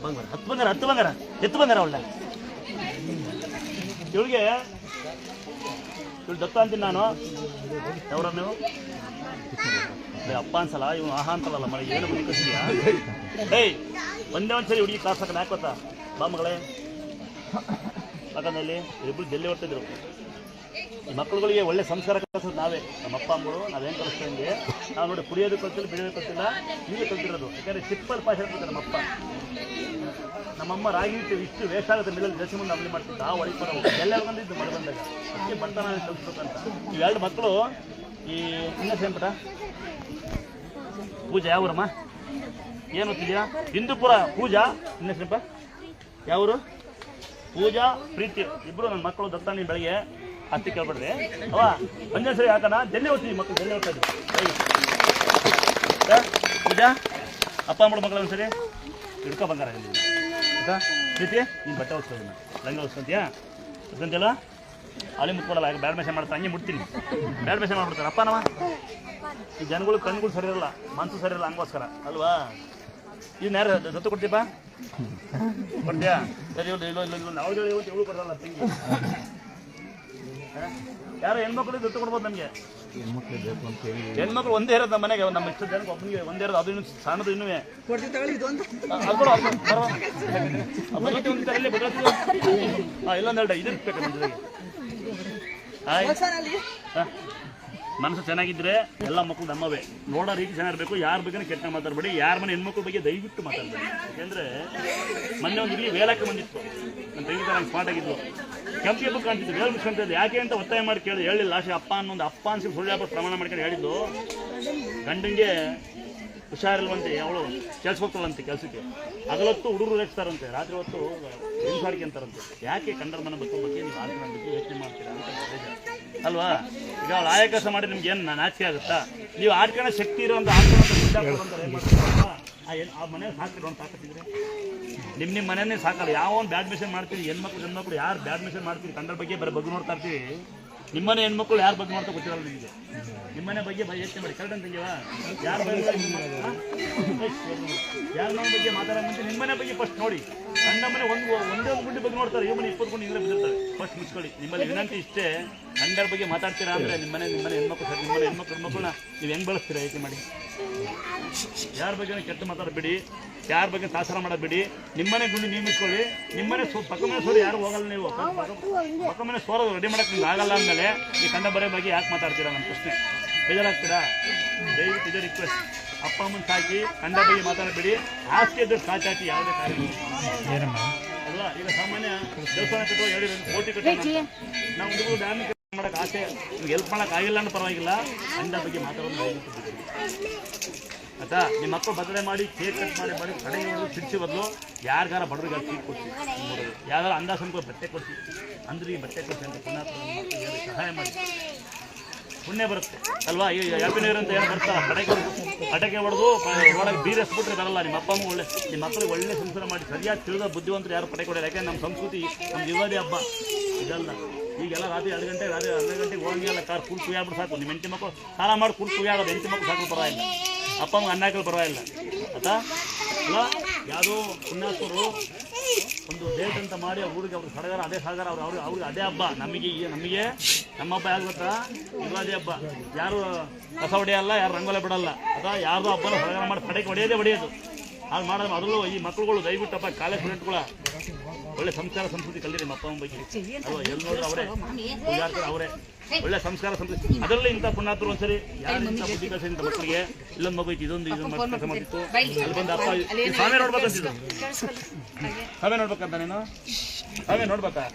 ಬಂಗಾರ ಎತ್ತು ಬಂಗಾರ ಒಳ್ಳೆ ಇವಳಿಗೆ ಇವಳು ದತ್ತ ಅಂತೀನಿ ನಾನು ಯಾವ್ರ ನೀವು ಅಪ್ಪ ಅನ್ಸಲ್ಲ ಇವನು ಆಹಾ ಅಂತಲ್ಲ ಮನೆ ಏನು ಬಂದು ಕಸಿದ್ಯಾ ಏಯ್ ಒಂದೇ ಒಂದ್ಸರಿ ಹುಡುಗಿ ಕಾಸಕ್ಕೆ ಯಾಕೆ ಗೊತ್ತಾ ಬಾ ಮಗಳೇ ಯಾಕಂದಲ್ಲಿ ಇಬ್ಬರು ಜಲ್ಲಿ ಹೊರ್ತಿದ್ರು ಈ ಮಕ್ಕಳುಗಳಿಗೆ ಒಳ್ಳೆ ಸಂಸ್ಕಾರ ಕಲಿಸೋದು ನಾವೇ ನಮ್ಮ ಅಪ್ಪ ಅಮ್ಮಗಳು ನಾವೇನು ಕಲಿಸ್ತಂಗೆ ನಾವು ನೋಡಿ ಕುಡಿಯೋದು ಕಲ್ತಿಲ್ಲ ಬಿಡೋದು ಕಲ್ತಿಲ್ಲ ಹೀಗೆ ಕಲ್ತಿರೋದು ಯಾಕಂದರೆ ಸಿಂಪಲ್ ಭಾಷೆ ಹೇಳ್ತಾರೆ ನಮ್ಮಪ್ಪ ನಮ್ಮಮ್ಮ ರಾಗಿ ಇಷ್ಟು ವೇಸ್ಟ್ ಆಗುತ್ತೆ ಮಿಲ್ಲಲ್ಲಿ ದಸಿ ಮುಂದೆ ಅಮಲಿ ಮಾಡ್ತಿದ್ದ ಆ ಒಳಗೆ ಬರೋ ಎಲ್ಲ ಬಂದಿದ್ದು ಮಳೆ ಬಂದಾಗ ಅದಕ್ಕೆ ಬರ್ತಾನೆ ಕಲಿಸ್ಬೇಕಂತ ಇವೆರಡು ಮಕ್ಕಳು ಈ ಇನ್ನೂ ಸೇಂಪಟ ಪೂಜಾ ಯಾವೂರಮ್ಮ ಏನು ಓದ್ತಿದ್ಯಾ ಹಿಂದೂಪುರ ಪೂಜಾ ಇನ್ನೂ ಸೇಂಪ ಯಾವೂರು ಪೂಜಾ ಪ್ರೀತಿ ಇಬ್ಬರು ನನ್ನ ಮಕ್ಕಳು ದತ್ತ ನೀವು ಬೆಳಗ್ಗೆ ಹತ್ತಿ ಕೇಳ್ಬಿಡ್ರಿ ಅವ ಒಂದೇ ಸರಿ ಹಾಕೋಣ ಜಲ್ದಿ ಓದ್ತೀವಿ ಮಕ್ಕಳು ಜಲ್ದಿ ಓದ್ತಾ ಇದ್ವಿ ಪೂಜಾ ಅಪ್ಪ ಅಮ್ಮಳ ಮಕ್ಕಳು ಒಂದ್ಸರಿ ಹಿಡ್ಕೊ ಬಂಗಾರ ಆಯ್ತಾ ಪ್ರೀತಿ ನೀನು ಬಟ್ಟೆ ಓದ್ಸ್ಕೊಳ್ತೀನಿ ಲಂಗ ಓದ್ಸ್ಕೊಂತೀಯಾ ಓದ್ಕೊಂತಿಯಲ್ಲ ಅಲ್ಲಿ ಮುಟ್ಕೊಡಲ್ಲ ಈಗ ಬ್ಯಾಡ್ ಮೆಸೇಜ್ ಮಾಡ್ತಾರೆ ಹಂಗೆ ಮುಟ್ತೀನಿ ಬ್ಯಾಡ್ ಮೆಸೇಜ್ ಮಾಡ್ಬಿಡ್ತಾರೆ ಅಪ್ಪ ನಮ್ಮ ಈ ಜನಗಳು ಕಣ್ಗಳು ಸರಿ ಇರಲ್ಲ ಮನಸ್ಸು ಸರಿ ಇರಲ್ಲ ಹಂಗೋಸ್ಕರ ಅಲ್ವಾ ಇನ್ನು ಯಾರು ದತ್ತು ಕೊಡ್ತೀಯಪ್ಪ ಕೊಡ್ತೀಯಾ ಸರಿ ಇಲ್ಲ ನಾವು ಇವಳು ಕೊಡಲ್ಲ ತಂಗಿ ಯಾರು ಹೆಣ್ಮಕ್ಳು ದತ್ತು ಕೊಡ್ಬೋದು ನಮಗೆ ಹೆಣ್ಮಕ್ಳು ಒಂದೇ ಇರೋದು ನಮ್ಮ ಮನೆಗೆ ನಮ್ಮ ಇಷ್ಟ ಜನಕ್ಕೆ ಒಬ್ಬನಿಗೆ ಒಂದೇ ಇರೋದು ಅದು ಇನ್ನು ಸಣ್ಣದು ಇನ್ನೂ ಇಲ್ಲೊಂದು ಇದು ಬೇಕು ನಮ್ಮ ಜೊತೆಗೆ ಮನಸ್ಸು ಚೆನ್ನಾಗಿದ್ರೆ ಎಲ್ಲ ಮಕ್ಕಳು ನಮ್ಮವೇ ನೋಡೋ ರೀತಿ ಚೆನ್ನಾಗಿರ್ಬೇಕು ಯಾರ ಬಗ್ಗೆ ಕೆಟ್ಟ ಮಾತಾಡಬೇಡಿ ಯಾರ ಮನೆ ಹೆಣ್ಮಕ್ಳ ಬಗ್ಗೆ ದಯವಿಟ್ಟು ಮಾತಾಡಬೇಡಿ ಯಾಕೆಂದರೆ ಮೊನ್ನೆ ಒಂದು ಇಲ್ಲಿ ವೇಲಕ್ಕೆ ಬಂದಿತ್ತು ನನ್ನ ತಂಗಿ ಥರ ಸ್ಮಾರ್ಟ್ ಆಗಿದ್ದು ಕೆಂಪಿಗೆ ಬುಕ್ ಕಾಣ್ತಿದ್ದು ವೇಲ್ ಮುಗಿಸ್ಕೊಂತಿದ್ದು ಯಾಕೆ ಅಂತ ಒತ್ತಾಯ ಮಾಡಿ ಕೇಳಿ ಹೇಳಿಲ್ಲ ಲಾಸ್ಟ್ ಅಪ್ಪ ಅನ್ನೊಂದು ಅಪ್ಪ ಅನ್ಸಿ ಸುಳ್ಳು ಹಬ್ಬ ಪ್ರಮಾಣ ಮಾಡ್ಕೊಂಡು ಹೇಳಿದ್ದು ಗಂಡಂಗೆ ಹುಷಾರಿಲ್ವಂತೆ ಅವಳು ಕೆಲ್ಸ ಹೋಗ್ತಾಳಂತೆ ಕೆಲಸಕ್ಕೆ ಹಗಲೊತ್ತು ಹುಡುಗರು ರೇಗಿಸ್ತಾರಂತೆ ರಾತ್ರಿ ಹೊತ್ತು ಹಿಂಸಾಡಿಕೆ ಅಂತಾರಂತೆ ಯಾಕೆ ಕಂಡರ ಮನೆ ಬಗ್ಗೆ ನೀವು ಆಲೋಚನೆ ಬಗ್ಗೆ ಯೋಚನೆ ಮಾಡ್ತೀರಾ ಅಂತ ಅಲ್ವಾ ಈಗ ಅವಳು ಆಯ ಕೆಲಸ ಮಾಡಿ ನಿಮ್ಗೆ ಏನು ನಾಚಿಕೆ ಆಗುತ್ತಾ ನೀವು ಆಡ್ಕೊಳ್ಳೋ ಶಕ್ತಿ ಇರೋಂಥ ಆಡ್ಕೊಳ್ಳೋಂಥ ಏನು ಮಾಡ್ತೀರಾ ಆ ಮನೇಲಿ ಸಾಕ್ತಿರೋ ಅಂತ ತಾಕತ್ತಿದ್ರೆ ನಿಮ್ಮ ಮನೆಯೇ ಸಾಕಲ್ಲ ಯಾವೊಂದು ಬ್ಯಾಡ್ಮಿಷನ್ ಮಾಡ್ತೀರಿ ಹೆಣ್ಮಕ್ಳು ಯಾರು ಬ್ಯಾಡ್ಮಿಷನ್ ಮಾಡ್ತೀರಿ ಕಂಡರ ಬಗ್ಗೆ ಬರೀ ಬಗ್ಗೆ ನೋಡ್ತಾ ಇರ್ತೀವಿ ನಿಮ್ಮನೆ ಹೆಣ್ಮಕ್ಳು ಯಾರ ಬಗ್ಗೆ ನೋಡ್ತಾ ಗೊತ್ತಿರಲ್ಲ ನಿಮಗೆ ನಿಮ್ಮನೆ ಬಗ್ಗೆ ಯೋಚನೆ ಮಾಡಿ ಕರೆಕ್ಟ್ ಅಂತೀವ ಯಾರ ಬಗ್ಗೆ ಮಾತಾಡೋಂತ ನಿಮ್ಮನೆ ಬಗ್ಗೆ ಫಸ್ಟ್ ನೋಡಿ ನನ್ನ ಮನೆ ಒಂದೇ ಒಂದು ಗುಂಡಿ ಬಗ್ಗೆ ನೋಡ್ತಾರೆ ಈ ಮನೆ 20 ಗುಂಡಿ ಇಲ್ಲೇ ಬಿದ್ದಿರ್ತಾರೆ ಫಸ್ಟ್ ಮುಚ್ಕೊಳ್ಳಿ ನಿಮ್ಮಲ್ಲಿ ವಿನಂತಿ ಇಷ್ಟೇ ಗಂಡರ ಬಗ್ಗೆ ಮಾತಾಡ್ತೀರಾ ಅಂದರೆ ನಿಮ್ಮನೆ ಹೆಣ್ಮಕ್ಳು ಸರ್ ನಿಮ್ಮನೆ ಹೆಣ್ಮಕ್ಳನ್ನ ನೀವು ಹೆಂಗೆ ಬೆಳೆಸ್ತೀರಾ ಯೋಚನೆ ಮಾಡಿ ಯಾರ ಬಗ್ಗೆ ಕೆಟ್ಟ ಮಾತಾಡಬೇಡಿ ಯಾರ ಬಗ್ಗೆ ತಾಸರ ಮಾಡಬೇಡಿ ನಿಮ್ಮನೆ ಗುಂಡಿ ನೀವು ಮುಚ್ಕೊಳ್ಳಿ ನಿಮ್ಮನೆ ಪಕ್ಕ ಮನೆ ಸೋರು ಯಾರು ಹೋಗಲ್ಲ ನೀವು ಪಕ್ಕ ಮನೆ ಸೋರೋದು ರೆಡಿ ಮಾಡೋಕ್ಕೆ ನಿಮ್ಗೆ ಆಗಲ್ಲ ಅಂದಮೇಲೆ ಈ ಕಂಡ ಬರೋ ಬಗ್ಗೆ ಯಾಕೆ ಮಾತಾಡ್ತೀರಾ ನನ್ನ ಪ್ರಶ್ನೆ ಬೇಜಾರಾಗ್ತೀರಾ ದಯವಿಟ್ಟು ಇದೇ ರಿಕ್ವೆಸ್ಟ್ ಅಪ್ಪ ಅಮ್ಮನ ಸಾಕಿ ಕಂಡ ಬಗ್ಗೆ ಮಾತಾಡಬೇಡಿ ಆಸ್ತಿ ಇದ್ದರೆ ಸಾಚಾಚಿ ಯಾವುದೇ ಕಾರ್ಯ ಅಲ್ವಾ ಈಗ ಸಾಮಾನ್ಯ ದೇವಸ್ಥಾನ ಕಟ್ಟುವ ಹೇಳಿದ್ರೆ ಕೋಟಿ ಕಟ್ಟುವ ನಾವು ಹುಡುಗರು ಡ್ಯಾಮ್ ಮಾಡೋಕೆ ಆಸೆ ನಿಮ್ಗೆ ಹೆಲ್ಪ್ ಮಾಡೋಕೆ ಆಗಿಲ್ಲ ಅನ್ನೋ ಪರವಾಗಿಲ್ಲ ಕಂಡ ಬಗ್ಗೆ ಮಾತಾಡೋದು ಆಯ್ತಾ ನಿಮ್ಮ ಮಕ್ಕಳು ಬದಲೆ ಮಾಡಿ ಕೇಕ್ ಕಟ್ ಮಾಡಿ ಕಡೆಗೆ ತಿರ್ಸಿ ಬದಲು ಯಾರಿಗಾರ ಬಡವರಿಗೆ ಕೇಕ್ ಕೊಡ್ತೀವಿ ಯಾವ್ದಾರು ಅಂದಾಜು ಬಟ್ಟೆ ಕೊಡ್ತೀವಿ ಅಂದ್ರೆ ಈ ಬಟ್ಟೆ ಕೊಡ್ತೀವಿ ಅಂತ ಪುನಃ ಸಹಾಯ ಮಾಡಿ ಪುಣ್ಯ ಬರುತ್ತೆ ಅಲ್ವಾ ಈ ಹ್ಯಾಪಿ ನ್ಯೂ ಇಯರ್ ಅಂತ ಏನು ಬರ್ತಾರ ಕಡೆಗೆ ಹೊಡೆದು ಒಳಗೆ ಬೀರೆಸ್ಬಿಟ್ರೆ ಬರಲ್ಲ ನಿಮ್ಮ ಅಪ್ಪ ಅಮ್ಮ ಒಳ್ಳೆ ನಿಮ್ಮ ಮಕ್ಕಳಿಗೆ ಒಳ್ಳೆ ಸಂಸ್ಕಾರ ಮಾಡಿ ಸರಿಯಾಗಿ ತಿಳಿದ ಬುದ್ಧಿವಂತರು ಯಾರು ಪಡೆ ಕೊಡೋರು ಯಾಕೆ ನಮ್ಮ ಸಂಸ್ಕೃತಿ ನಮ್ಮ ಯುಗಾದಿ ಹಬ್ಬ ಇದಲ್ಲ ಈಗೆಲ್ಲ ರಾತ್ರಿ 2 ಗಂಟೆ ರಾತ್ರಿ 12 ಗಂಟೆಗೆ ಹೋಗಂಗಿಲ್ಲ ಕಾರ್ ಕುಲ್ ಕುಯ್ಯಾಬಿಟ್ಟು ಸಾಕು ನಿಮ್ಮ ಹೆಂಡತಿ ಮಕ್ಕಳು ಸಾಲ ಮಾಡಿ ಕುಲ್ ಕುಯ್ಯಾಗೋದು ಹೆಂಡತಿ ಮಕ್ಕಳು ಸಾಕು ಪರವಾಗಿಲ್ಲ ಅಪ್ಪ ಅಮ್ಮ ಅನ್ನ ಹಾಕಲು ಪರವಾಗಿಲ್ಲ ಆಯ್ತಾ ಅಲ್ಲ ಯಾವುದೋ ಪುಣ್ಯಾತ್ಮರು ಒಂದು ಡೇಟ್ ಅಂತ ಮಾಡಿ ಅವ್ರಿಗೆ ಅವ್ರು ಸಡಗರ ಅದೇ ಸಡಗರ ಅವ್ರಿಗೆ ಅದೇ ಹಬ್ಬ ನಮಗೆ ನಮ್ಮ ಹಬ್ಬ ಯಾರು ಗೊತ್ತಾ ಯುಗಾದಿ ಹಬ್ಬ ಯಾರು ಕಸ ಹೊಡೆಯಲ್ಲ ಯಾರು ರಂಗೋಲೆ ಬಿಡಲ್ಲ ಅಥವಾ ಯಾರ್ದು ಹಬ್ಬನ ಸಡಗರ ಮಾಡಿ ಕಡೆಗೆ ಹೊಡೆಯೋದು ಹಾಗೆ ಮಾಡೋದು ಅದರಲ್ಲೂ ಈ ಮಕ್ಕಳುಗಳು ದಯವಿಟ್ಟಪ್ಪ ಕಾಲೇಜ್ ಸ್ಟೂಡೆಂಟ್ಗಳ ಒಳ್ಳೆ ಸಂಸ್ಕಾರ ಸಂಸ್ಕೃತಿ ಕಲಿರಿ ನಿಮ್ಮ ಅಪ್ಪ ಅಮ್ಮ ಬಗ್ಗೆ ಅಲ್ವಾ ಎಲ್ಲಿ ನೋಡ್ರೆ ಅವರೇ ವಿದ್ಯಾರ್ಥಿಗಳು ಅವರೇ ಒಳ್ಳೆ ಸಂಸ್ಕಾರ ಸಂಸ್ಕೃತಿ ಅದರಲ್ಲಿ ಇಂಥ ಪುಣ್ಯಾತ್ಮರು ಒಂದ್ಸರಿ ಯಾರು ಇಂಥ ಬುದ್ಧಿ ಕಲಿಸಿ ಇಂಥ ಮಕ್ಕಳಿಗೆ ಇಲ್ಲೊಂದು ಮಗು ಇತ್ತು ಇದೊಂದು ಕೆಲಸ ಮಾಡ್ತಿತ್ತು ಅಲ್ಲಿ ಬಂದು ಅಪ್ಪ ಸ್ವಾಮಿ ನೋಡ್ಬೇಕಂತಿದ್ದು ಸ್ವಾಮಿ ನೋಡ್ಬೇಕಂತ ನೀನು ಸ್ವಾಮಿ ನೋಡ್ಬೇಕಾ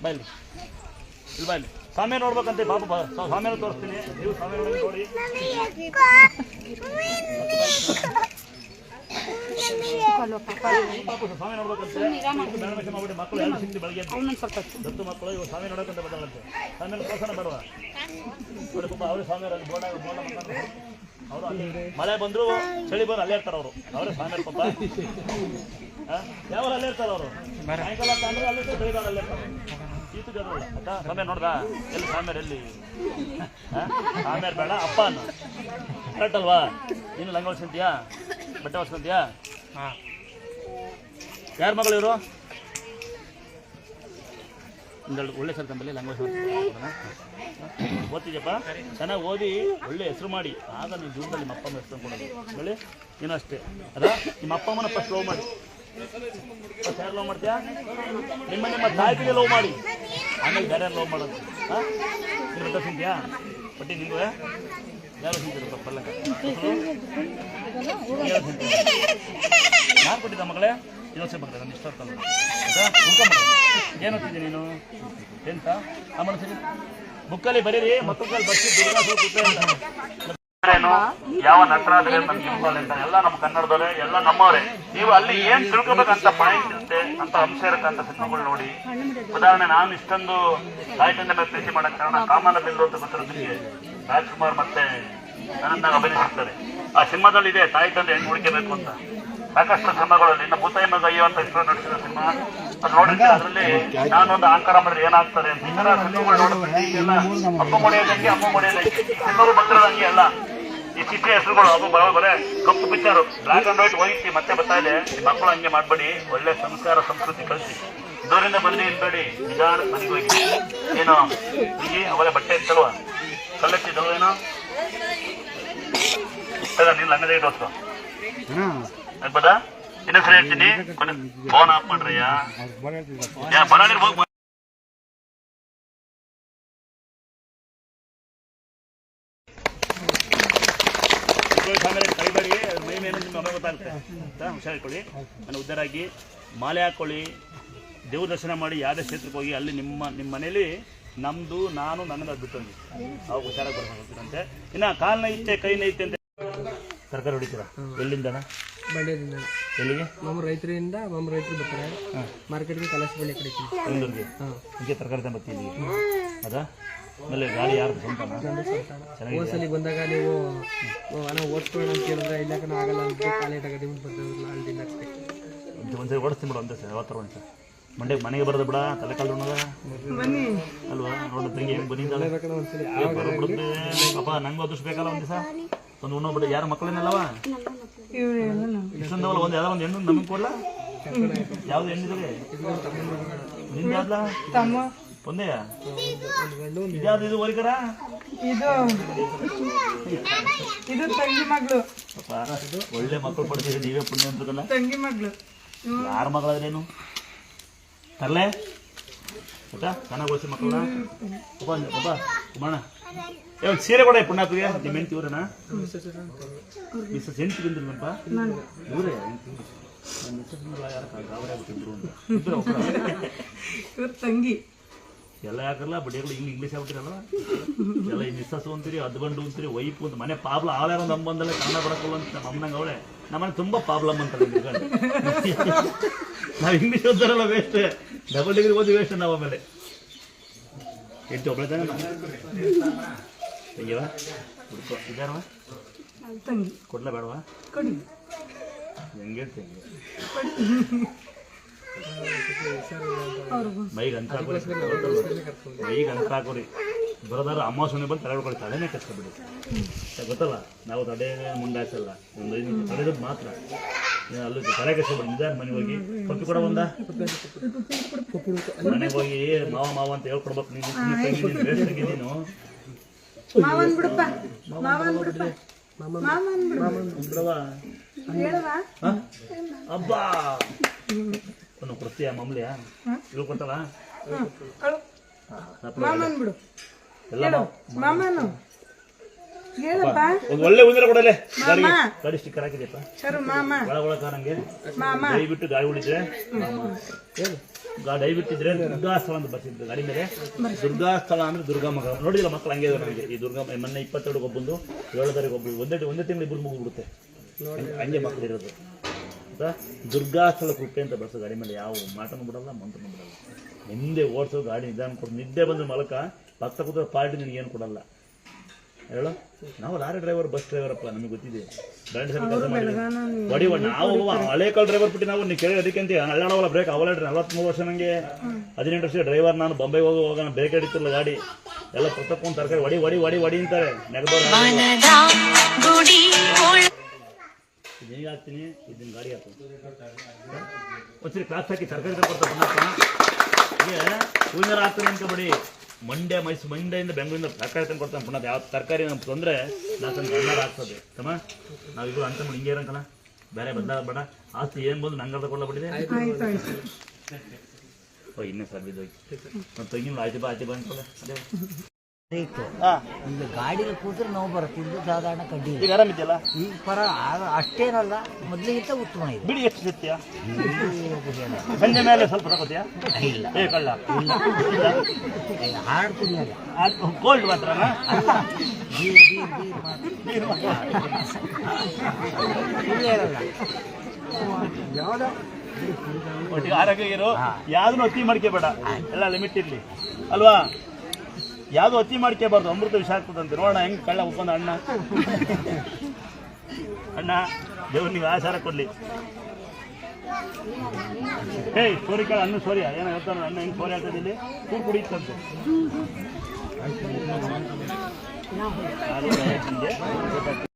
ಬಾಯ್ಲಿ ಇಲ್ಲಿ ಬಾಯ್ಲಿ ಸ್ವಾಮಿ ನೋಡ್ಬೇಕಂತೆ ಪಾಪ ಸ್ವಾಮಿಯನ್ನು ತೋರಿಸ್ತೀನಿ ನೀವು ಸ್ವಾಮಿ ನೋಡಿ ಸ್ವಾಮಿ ನೋಡ್ಬೇಕಂತೆ ಮಾಡ್ಬಿಟ್ಟು ಮಕ್ಕಳು ಎಲ್ಲ ಸಿಕ್ತಿ ಬೆಳಗ್ಗೆ ದತ್ತು ಮಕ್ಕಳು ಇವಾಗ ಸ್ವಾಮಿ ನೋಡೋಕಂತ ಬದಲಂತೆ ಸ್ವಾಮಿ ತೋರ್ಸೋಣ ಬರುವ ನೋಡಿ ಪಾಪ ಅವ್ರಿಗೆ ಸ್ವಾಮಿ ಬೋರ್ಡ ಅವರು ಮಳೆ ಬಂದ್ರು ಚಳಿ ಬಂದು ಅಲ್ಲೇ ಇರ್ತಾರೆ ಅವರು ಅವರೇ ಸಾಮೇರ್ ಪಾಪ ಯಾವ ಅಲ್ಲೇ ಇರ್ತಾರೆ ಅವರು ಸಾಯಂಕಾಲ ಅಂದ್ರೆ ಅಲ್ಲೇ ಬೆಳಿಗಾಲ ಅಲ್ಲೇ ಇರ್ತಾರೆ ಶೀತ ಜನ ಆಯ್ತಾ ಸಾಮೇರ್ ನೋಡ್ದ ಎಲ್ಲಿ ಸಾಮೇರ್ ಎಲ್ಲಿ ಸಾಮೇರ್ ಬೇಡ ಅಪ್ಪ ಅನ್ನು ಕರೆಕ್ಟ್ ಅಲ್ವಾ ನೀನು ಲಂಗ ಹೊಡ್ಸ್ಕೊಂತೀಯಾ ಬಟ್ಟೆ ಹೊಡ್ಸ್ಕೊಂತೀಯಾ ಯಾರ ಮಗಳು ಇವರು ಒಂದೆರಡು ಒಳ್ಳೆ ಸರ್ ತಮ್ಮಲ್ಲಿ ಲಂಗ ಓದ್ತಿದ್ಯಪ್ಪ ಚೆನ್ನಾಗಿ ಓದಿ ಒಳ್ಳೆ ಹೆಸರು ಮಾಡಿ ಆಗ ನೀವು ಜೀವನದಲ್ಲಿ ನಿಮ್ಮ ಅಪ್ಪ ಅಮ್ಮ ಹೆಸರು ಕೊಡೋದು ಹೇಳಿ ನೀನು ಅಷ್ಟೇ ಅದ ನಿಮ್ಮ ಅಪ್ಪ ಅಮ್ಮನ ಫಸ್ಟ್ ಲವ್ ಮಾಡಿ ಫಸ್ಟ್ ಯಾರು ಲವ್ ಮಾಡ್ತೀಯಾ ನಿಮ್ಮ ತಾಯಿಗೆ ಲವ್ ಮಾಡಿ ಆಮೇಲೆ ಬೇರೆ ಲವ್ ಮಾಡೋದು ಹಾಂ ನೀನು ಬಟ್ಟೆ ತಿಂತೀಯಾ ಬಟ್ಟಿ ನಿಂಗೂ ಯಾರು ತಿಂತೀರಪ್ಪ ಪಲ್ಲಕ್ಕ ನಾನು ಕೊಟ್ಟಿದ್ದ ಮಗಳೇ ಇನ್ನೊಂದ್ಸರಿ ಬರ್ತಾರೆ ನಾನು ಇಷ್ಟ ಆಗ್ತಲ್ಲ ಉಳ್ಕೊಂಬ ಏನು ಓದ್ತಿದ್ದೆ ನೀನು ಎಂತ ಆಮೇಲೆ ಸರಿ ಬುಕ್ಕಲ್ಲಿ ಬರೀರಿ ಮಕ್ಕಳಲ್ಲಿ ಬರ್ಸಿ ಯಾವ ನಟರಾದ್ರೆ ನಮ್ಗೆ ಇಂಪಾರ್ಟೆಂಟ್ ಅಂತ ಎಲ್ಲ ನಮ್ಮ ಕನ್ನಡದವರೇ ಎಲ್ಲ ನಮ್ಮವರೇ ನೀವು ಅಲ್ಲಿ ಏನ್ ತಿಳ್ಕೊಬೇಕಂತ ಪಾಯಿಂಟ್ ಇರುತ್ತೆ ಅಂತ ಅಂಶ ಇರುತ್ತೆ ಅಂತ ಸಿನಿಮಾಗಳು ನೋಡಿ ಉದಾಹರಣೆ ನಾನು ಇಷ್ಟೊಂದು ತಾಯಿ ತಂದೆ ಮೇಲೆ ಪ್ರೀತಿ ಮಾಡಕ್ ಕಾರಣ ಕಾಮನ ಬಿಲ್ಲು ಅಂತ ಗೊತ್ತಿರೋದಕ್ಕೆ ರಾಜ್ಕುಮಾರ್ ಮತ್ತೆ ನನ್ನನ್ನ ಅಭಿನಯಿಸುತ್ತಾರೆ ಆ ಸಿನಿಮಾದಲ್ಲಿ ಇದೆ ತಾಯಿ ತಂದೆ ಹೆಣ್ಣು ಹುಡುಕಬೇಕು ಅಂತ ಸಾಕಷ್ಟು ಸಿನಿಮಾಗಳಲ್ಲಿ ಇನ್ನು ಭೂತಾಯಿ ಮಗ ಅಯ್ಯೋ ಅಂತ ಇಷ್ಟು ನಡೆಸಿದ ಸಿನಿಮಾ ಅದು ನೋಡಿದ್ರೆ ಅದರಲ್ಲಿ ನಾನೊಂದು ಅಹಂಕಾರ ಮಾಡಿದ್ರೆ ಏನಾಗ್ತಾರೆ ಅಂತ ಈ ತರ ಸಿನಿಮಾಗಳು ನೋಡಿದ್ರೆ ಈಗೆಲ್ಲ ಅಪ್ಪ ಮೊಡೆಯೋದಂಗೆ ಅಮ್ಮ ಮೊಡೆಯೋದಂಗೆ ಸಿನಿಮಾಗಳು ಬಂದಿರೋದಂಗೆ ಅಲ್ಲ ಈ ಚಿತ್ರ ಹೆಸರುಗಳು ಅದು ಬರೋಬರೇ ಕಪ್ಪು ಪಿಕ್ಚರು ಬ್ಲಾಕ್ ಅಂಡ್ ವೈಟ್ ಹೋಗಿ ಮತ್ತೆ ಬರ್ತಾ ಇದೆ ಮಕ್ಕಳು ಹಂಗೆ ಮಾಡಬೇಡಿ ಒಳ್ಳೆ ಸಂಸ್ಕಾರ ಸಂಸ್ಕೃತಿ ಕಲಿಸಿ ಇದರಿಂದ ಬಂದು ಇಲ್ಬೇಡಿ ನಿಧಾನ ಮನೆಗೆ ಹೋಗಿ ಏನು ಹೀಗೆ ಅವರೇ ಬಟ್ಟೆ ಇರ್ತಲ್ವ ಕಲ್ಲೆತ್ತಿದ್ದವೇನೋ ನೀನು ಲಂಗದೇ ಇಡೋದು ಆಗ್ಬೋದಾ ಇನ್ನೊಂದು ಸರಿ ಹೇಳ್ತೀನಿ ಫೋನ್ ಆಫ್ ಮಾಡ್ರಯ್ಯ ಬರಾಡಿ ಹೋಗಿ ಕೈಬೇಡಿ ಮೈ ಮೇಲೆ ನಿಮ್ಗೆ ಅವಾಗ ಗೊತ್ತಾಗುತ್ತೆ ಅಂತ ಹುಷಾರಿಕೊಳ್ಳಿ ನಾನು ಉದ್ದಾರಾಗಿ ಮಾಲೆ ಹಾಕ್ಕೊಳ್ಳಿ ದೇವ್ರ ದರ್ಶನ ಮಾಡಿ ಯಾವುದೇ ಕ್ಷೇತ್ರಕ್ಕೆ ಹೋಗಿ ಅಲ್ಲಿ ನಿಮ್ಮ ಮನೇಲಿ ನಮ್ಮದು ನಾನು ನನ್ನದು ಅದ್ಬಿಟ್ಟು ಅವಾಗ ಹುಷಾರಾಗಿ ಬರ್ಬೇಕಂತೆ ಇನ್ನು ಕಾಲ್ನ ಐತೆ ಕೈನ ಐತೆ ಅಂತ ತರಕಾರಿ ಹೊಡಿತೀರಾ ಎಲ್ಲಿಂದನ ಮಂಡ್ಯದಿಂದ ಎಲ್ಲಿಗೆ ನಮ್ಮ ರೈತರಿಂದ ನಮ್ಮ ರೈತರು ಬರ್ತಾರೆ ಮಾರ್ಕೆಟ್ಗೆ ಕಲಾಸಿ ಬೆಳೆ ಕಡಿತೀವಿ ಬೆಂಗಳೂರಿಗೆ ಹೀಗೆ ತರಕಾರಿ ತಗೊಂಬರ್ತೀನಿ ಅದಾ ಆಮೇಲೆ ಗಾಡಿ ಯಾರು ಸ್ವಂತನ ಚೆನ್ನಾಗಿ ಹೋಸಲಿ ಬಂದಾಗ ನೀವು ಹಣ ಓಡಿಸ್ಕೊಳ್ಳೋಣ ಅಂತ ಕೇಳಿದ್ರೆ ಇಲ್ಲ ಆಗಲ್ಲ ಅಂತ ಕಾಲೇಜ್ ಆಗದೆ ಬರ್ತಾವಿಲ್ಲ ಅಲ್ಲಿಂದ ಅಷ್ಟೇ ಒಂದ್ಸರಿ ಓಡಿಸ್ತೀನಿ ಬಿಡು ಒಂದೇ ಸರ್ ಯಾವತ್ತರ ಒಂದು ಸರ್ ಮಂಡ್ಯಕ್ಕೆ ಮನೆಗೆ ಬರೋದು ಬಿಡ ತಲೆ ಕಾಲು ಅಲ್ವಾ ನೋಡು ತಂಗಿ ಹೆಂಗೆ ಬಂದಿದ್ದಾಳೆ ಬರೋಬಿಡುತ್ತೆ ಪಾಪ ನಂಗೆ ಅದೃಷ್ಟಬೇಕಲ್ಲ ಒಂದು ದಿವಸ ಒಂದು ಉಣ್ಣೋಗ್ಬಿಟ್ಟು ಯಾರು ಮಕ್ಕಳೇನಲ್ಲವ ಇಷ್ಟೊಂದವಲ್ಲ ಒಂದು ಯಾವ್ದೋ ಒಂದು ಹೆಣ್ಣು ನಮಗೆ ಕೊಡ್ಲ ಯಾವ್ದು ಹೆಣ್ಣಿದ್ರೆ ನಿಂದಾದ್ಲ ಒಂದೇ ಇದ್ಯಾವ್ದು ಇದು ಹೋಲಿಕರ ಇದು ತಂಗಿ ಮಗಳು ಒಳ್ಳೆ ಮಕ್ಕಳು ಪಡ್ತೀರಿ ನೀವೇ ಪುಣ್ಯ ಅಂತದಲ್ಲ ತಂಗಿ ಮಗಳು ಯಾರ ಮಗಳಾದ್ರೇನು ತರ್ಲೆ ಆಯ್ತಾ ಚೆನ್ನಾಗಿ ಓದಿಸಿ ಮಕ್ಕಳನ್ನ ಒಬ್ಬ ಕುಮಾರಣ್ಣ ಸೀರೆ ಕೂಡ ಪುಣ್ಯಾಪಿಗೆ ನಿಮ್ಮ ಹೆಂಡತಿ ಇವ್ರನ ಮಿಸ್ಸಸ್ ಹೆಂಡತಿ ಬಂದಿಲ್ಲಪ್ಪ ಇವರೇ ಇವ್ರ ತಂಗಿ ಎಲ್ಲ ಯಾಕಲ್ಲ ಬಡಿಯಗಳು ಹಿಂಗೆ ಇಂಗ್ಲೀಷ್ ಆಗ್ಬಿಟ್ಟಿರಲ್ಲ ಎಲ್ಲ ಈ ಮಿಸ್ಸಸ್ ಅಂತೀರಿ ಹದ್ಗಂಡು ಅಂತೀರಿ ವೈಫ್ ಅಂತ ಮನೆ ಪ್ರಾಬ್ಲಮ್ ಆಳ್ಯಾರ ಒಂದು ಅಂಬಂದಲ್ಲೇ ಕನ್ನಡ ಬರಕಲ್ಲ ಅಂತ ನಮ್ಮ ಅಮ್ಮನಂಗೆ ಅವಳೆ ನಮ್ಮನೆ ತುಂಬ ಪ್ರಾಬ್ಲಮ್ ಅಂತಾರೆ ನಾವು ಇಂಗ್ಲೀಷ್ ಓದ್ತಾರಲ್ಲ ವೇಸ್ಟ್ ಡಬಲ್ ಡಿಗ್ರಿ ಓದಿ ವೇಸ್ಟ್ ನಾವು ಆಮೇಲೆ ಎಷ್ಟು ಒಬ್ಬಳೆ ತಾನೆ ತೆಗಿಯವಾ ಹುಡ್ಕೋ ಇದಾರವ ತಂಗಿ ಕೊಡ್ಲಾ ಬೇಡವಾ ಕೊಡಿ ಹೆಂಗೆ ತೆಗಿ ಮೈಗೆ ಅಂತ ಮೈಗೆ ಅಂತ ಹಾಕೋರಿ ಬರೋದಾರ ಅಮ್ಮ ಸುಮ್ಮನೆ ಬಂದು ತಲೆ ಹೊಡ್ಕೊಳ್ಳಿ ತಲೆನೇ ಕಷ್ಟಬಿಡಿ ಗೊತ್ತಲ್ಲ ನಾವು ತಡೆ ಮುಂದೆ ಹಾಕಲ್ಲ ಒಂದು 5 ನಿಮಿಷ ತಡೆದದ್ದು ಮಾತ್ರ ಅಲ್ಲೂ ತಲೆ ಕಷ್ಟಬಿಡಿ ನಿಧಾನ ಮನೆಗೆ ಹೋಗಿ ಪಪ್ಪಿ ಕೂಡ ಒಂದ ಮನೆಗೆ ಹೋಗಿ ಮಾವ ಅಂತ ಹೇಳ್ಕೊಡ್ಬೇಕು ನೀನು ನೀನು ಮಾವನ್ ಬಿಡಪ್ಪ ಮಾವನ್ ಬಿಡಪ್ಪ ಮಾವನ್ ಬಿಡವ ಹೇಳವ ಅಬ್ಬಾ ಒಂದು ಕೊಡ್ತೀಯ ಮಾಮೂಲಿಯಾ ಹೇಳ್ಕೊಡ್ತಾವ ಮಾಮನ್ ಬಿಡು ಎಲ್ಲ ಮಾಮನು ಹೇಳಪ್ಪ ಒಂದು ಒಳ್ಳೆ ಉಂದರೆ ಕೊಡಲೆ ಗಾಡಿ ಸ್ಟಿಕ್ಕರ್ ಹಾಕಿದೆಯಪ್ಪ ಸರು ಮಾಮ ಒಳಗೊಳಕ ನಂಗೆ ಮಾಮ ದಯವಿಟ್ಟು ಗಾಡಿ ಉಳಿದ್ರೆ ದಯವಿಟ್ಟಿದ್ರೆ ದುರ್ಗಾಸ್ಥಳ ಅಂತ ಬರ್ತಿದ್ರು ಗಾಡಿ ಮೇಲೆ ದುರ್ಗಾಸ್ಥಳ ಅಂದ್ರೆ ದುರ್ಗಾ ಮಗ ನೋಡಿಲ್ಲ ಮಕ್ಕಳು ಹಂಗೆ ನನಗೆ ಈ ದುರ್ಗಾ ಮೊನ್ನೆ 22 ಒಬ್ಬಂದು 7 ತಾರೀಕು ಒಬ್ಬರು ಒಂದೇ ತಿಂಗಳು ಇಬ್ಬರು ಮುಗಿಬಿಡುತ್ತೆ ಹಂಗೆ ಮಕ್ಕಳು ಇರೋದು ಆಯ್ತಾ ದುರ್ಗಾಸ್ಥಳ ಕೃಪೆ ಅಂತ ಬರ್ಸೋ ಗಾಡಿ ಮೇಲೆ ಯಾವ ಮಾಟನೂ ಬಿಡಲ್ಲ ಮಂತ್ರನೂ ಬಿಡಲ್ಲ ನಿಂದೆ ಓಡಿಸೋ ಗಾಡಿ ನಿಧಾನ ಕೊಡು ನಿದ್ದೆ ಬಂದ್ರೆ ಮಲಕ ಪಕ್ಕ ಕೂತ ಪಾರ್ಟಿ ನಿನಗೇನು ಕೊಡಲ್ಲ ಹೇಳು ನಾವು ಲಾರಿ ಡ್ರೈವರ್ ಬಸ್ ಡ್ರೈವರಪ್ಪ ನಮಗೆ ಗೊತ್ತಿದೆ ಬ್ರ್ಯಾಂಡ್ ಸರಿ ಕೆಲಸ ಮಾಡಿದ್ವಿ ಹೊಡಿ ನಾವು ಹಳೆ ಕಾಲ ಡ್ರೈವರ್ ಬಿಟ್ಟು ನಾವು ನೀವು ಕೇಳಿ ಅದಕ್ಕೆ ಅಂತ ಅಳ್ಳಾಡವಲ್ಲ ಬ್ರೇಕ್ ಅವಲ್ಲ 43 ವರ್ಷ ನನಗೆ 18 ವರ್ಷ ಡ್ರೈವರ್ ನಾನು ಬಾಂಬೆಗೆ ಹೋಗುವಾಗ ನಾನು ಬ್ರೇಕ್ ಹಿಡಿತಿರಲ್ಲ ಗಾಡಿ ಎಲ್ಲ ಪ್ರತಿಯೊಂದು ತರಕಾರಿ ಹೊಡಿ ಹೊಡಿ ಹೊಡಿ ಹೊಡಿ ಅಂತಾರೆ ನೆಗದವ್ರು ಈಗ ಹಾಕ್ತೀನಿ ಇದನ್ನ ಗಾಡಿ ಹಾಕ್ತೀನಿ ಒಂದ್ಸರಿ ಕ್ಲಾಸ್ ಹಾಕಿ ತರಕಾರಿ ತಗೊಳ್ತಾರೆ ಹೀಗೆ ಹೂವಿನಾರ ಹಾಕ್ತೀನಿ ಅನ್ಕೋಬೇಡಿ ಮಂಡ್ಯದಿಂದ ಬೆಂಗಳೂರಿಂದ ತರಕಾರಿ ತಂದು ಕೊಡ್ತಾನೆ ಪುನಃ ಯಾವ ತರಕಾರಿ ನಮ್ಗೆ ತೊಂದರೆ ನಾನು ತಂದು ಅನ್ನಾರ ಆಗ್ತದೆ ತಮ್ಮ ನಾವಿಬ್ರು ಅಂತ ಹಿಂಗೆ ಇರೋಂಕಲ್ಲ ಬೇರೆ ಬದಲಾಗಬೇಡ ಆಸ್ತಿ ಏನು ಬಂದು ನಂಗೆ ಅರ್ಧ ಕೊಡಬಿಟ್ಟಿದೆ ಓ ಇನ್ನೇ ಸರ್ ಬಿದ್ದೋಯ್ತು ಮತ್ತು ಇನ್ನೂ ಆಯ್ತು ಬಾ ಅನ್ಕೊಳ್ಳೆ ಅದೇ ಇತ್ತು ಈಗ ಗಾಡಿಲಿ ಕೂತ್ರೆ ನೋವು ಬರುತ್ತೆ ಇದು ಸಾಧಾರಣ ಕಡ್ಡಿ ಈಗ ಆರಾಮಿದೆಯಲ್ಲ ಈಗ ಅಷ್ಟೇನಲ್ಲ ಮೊದಲಿಗಿಂತ ಉತ್ತಮ ಇದೆ ಬಿಡಿ ಎಷ್ಟು ಸಿಗ್ತೀಯ ಸಂಜೆ ಮೇಲೆ ಸ್ವಲ್ಪ ತಗೋತೀಯಾ ಇಲ್ಲ ಏ ಕಳ್ಳ ಹಾಡು ಕುಡಿಯಲ್ಲ ಕೋಲ್ಡ್ ಮಾತ್ರ ಅಲ್ಲ ಬೀರ್ ಕುಡಿಯಲ್ಲ ಯಾವುದೋ ಒಟ್ಟಿಗೆ ಆರೋಗ್ಯ ಇರೋ ಯಾವ್ದನ್ನು ಅತಿ ಮಾಡ್ಕೋಬೇಡ ಎಲ್ಲ ಲಿಮಿಟ್ ಇರಲಿ ಅಲ್ವಾ ಯಾವುದು ಅತಿ ಮಾಡ್ಕೋಬಾರ್ದು ಅಮೃತ ವಿಷ ಆಗ್ತದಂತೆ ನೋಡೋಣ ಹೆಂಗೆ ಕಳ್ಳ ಒಪ್ಪಂದ ಅಣ್ಣ ದೇವ್ರು ನೀವು ಆಚಾರ ಕೊಡ್ಲಿ ಏಯ್ ಸೋರಿ ಕಾಳ ಅನ್ನ ಸೋರಿಯ ಏನೋ ಹೇಳ್ತಾನೆ ಅಣ್ಣ ಹೆಂಗೆ ಸೋರಿ ಆಗ್ತದೆ ಇಲ್ಲಿ ಕುಡಿಯುತ್ತಂತೆ